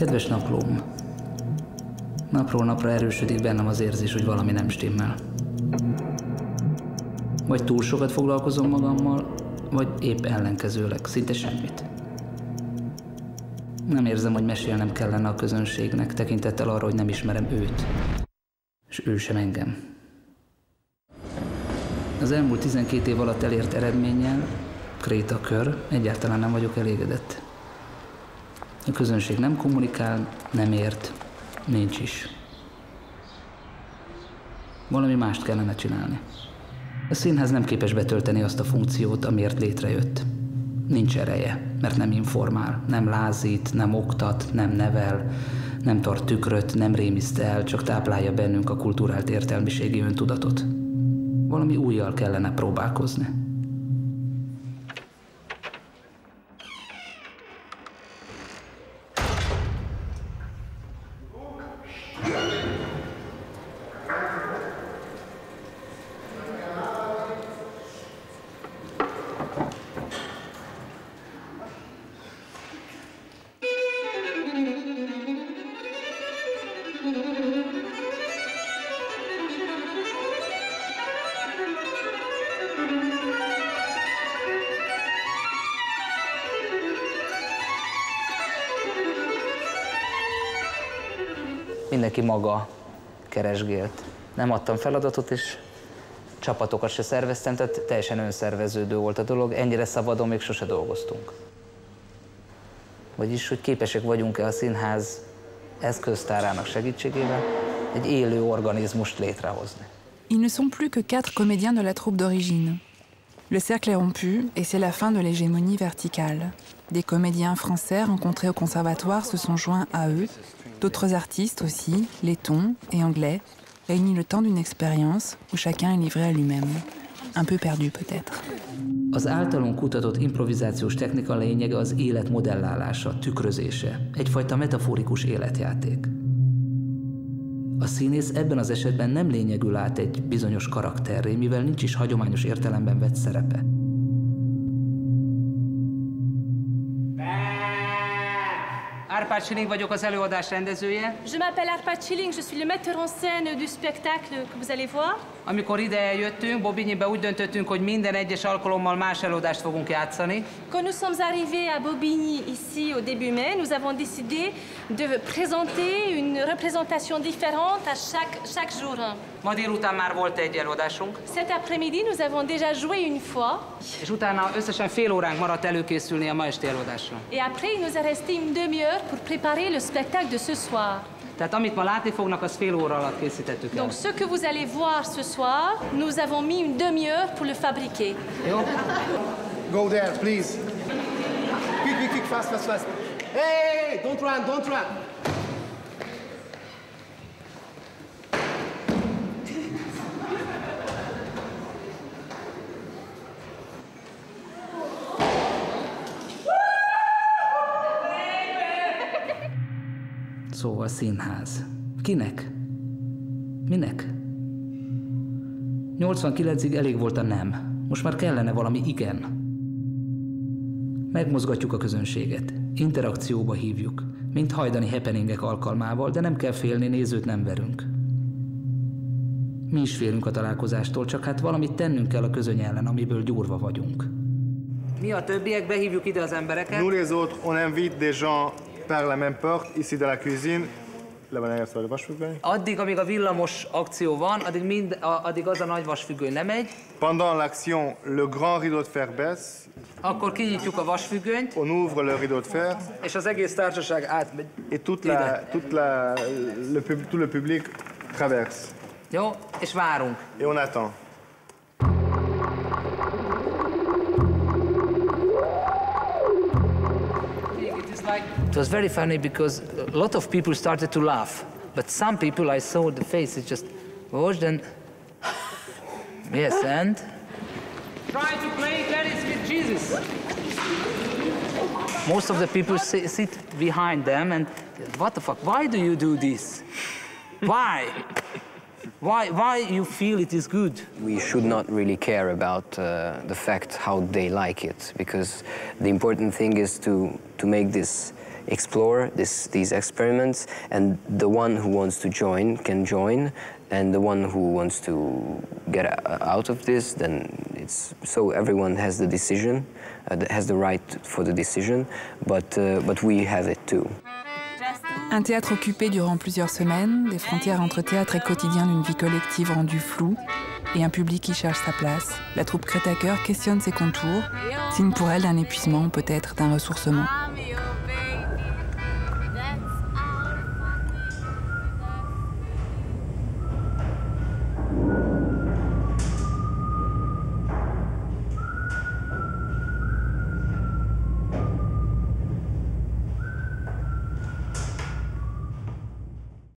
Kedves naplóm, napról napra erősödik bennem az érzés, hogy valami nem stimmel. Vagy túl sokat foglalkozom magammal, vagy épp ellenkezőleg, szinte semmit. Nem érzem, hogy mesélnem kellene a közönségnek, tekintettel arra, hogy nem ismerem őt, és ő sem engem. Az elmúlt 12 év alatt elért eredménnyel, krétakör, egyáltalán nem vagyok elégedett. A közönség nem kommunikál, nem ért, nincs is. Valami mást kellene csinálni. A színház nem képes betölteni azt a funkciót, amiért létrejött. Nincs ereje, mert nem informál, nem lázít, nem oktat, nem nevel, nem tart tükröt, nem rémiszt el, csak táplálja bennünk a kulturált értelmiségi öntudatot. Valami újjal kellene próbálkozni. Mindenki maga keresgélt. Nem adtam feladatot, és csapatokat se szerveztem, tehát teljesen önszerveződő volt a dolog. Ennyire szabadon még sose dolgoztunk. Vagyis, hogy képesek vagyunk-e a színház eszköztárának segítségével egy élő organizmust létrehozni. Ils ne sont plus que 4 comédiens de la troupe d'origine. Le cercle est rompu et c'est la fin de l'hégémonie verticale. Des comédiens français rencontrés au conservatoire se sont joints à eux. D'autres artistes aussi, lettons et anglais, réunis le temps d'une expérience où chacun est livré à lui-même. Un peu perdu peut-être. Az általunk kutatott improvizációs technika lényege az élet modellálása, tükrözése, egyfajta metaforikus életjáték. A színész ebben az esetben nem lényegül át egy bizonyos karakterré, mivel nincs is hagyományos értelemben vett szerepe. Árpád Schilling vagyok, az előadás rendezője. Je m'appelle Árpád Schilling, je suis le metteur en scène du spectacle que vous allez voir. Amikor ide eljöttünk, Bobignybe úgy döntöttünk, hogy minden egyes alkalommal más előadást fogunk játszani. Quand nous sommes arrivés à Bobigny, ici au début mai, nous avons décidé de présenter une représentation différente à chaque jour. Ma délután már volt egy előadásunk. Cet après-midi, nous avons déjà joué une fois. És utána összesen fél óránk maradt előkészülni a ma esti előadásra. Et après, il nous a resté une demi-heure pour préparer le spectacle de ce soir. Tehát amit ma látni fognak, az fél óra alatt készítettük el. Donc ce que vous allez voir ce soir, nous avons mis une demi-heure pour le fabriquer. Jó? Go there, please. Quick, fast. Hey, don't run. Szóval színház. Kinek? Minek? 89-ig elég volt a nem. Most már kellene valami igen. Megmozgatjuk a közönséget. Interakcióba hívjuk. Mint hajdani happeningek alkalmával, de nem kell félni, nézőt nem verünk. Mi is félünk a találkozástól, csak hát valamit tennünk kell a közöny ellen, amiből gyúrva vagyunk. Mi a többiek, behívjuk ide az embereket. Nous les autres, on invite des gens par la même porte, ici dans la cuisine. Addig, amíg a villamos akció van, addig az a nagy vasfüggöny lemegy. Pendant l'action, le grand rideau de fer baisse. Akkor kinyitjuk a vasfüggönyt. On ouvre le rideau de fer. És az egész társaság átmegy. Et tout le public traverse. Jó, és várunk. Et on attend. It was very funny because a lot of people started to laugh, but some people I saw the face, it just watched and yes, and try to play tennis with Jesus. Most of the people sit behind them and what the fuck? Why do you do this? Why? Why you feel it is good? We should not really care about the fact how they like it, because the important thing is to make this explore these experiments, and the one who wants to join can join, and the one who wants to get out of this, then it's so everyone has the decision, has the right for the decision, but we have it too. Un théâtre occupé durant plusieurs semaines, des frontières entre théâtre et quotidien d'une vie collective rendue floue, et un public qui cherche sa place. La troupe Crète à Cœur questionne ses contours, signe pour elle d'un épuisement, peut-être d'un ressourcement.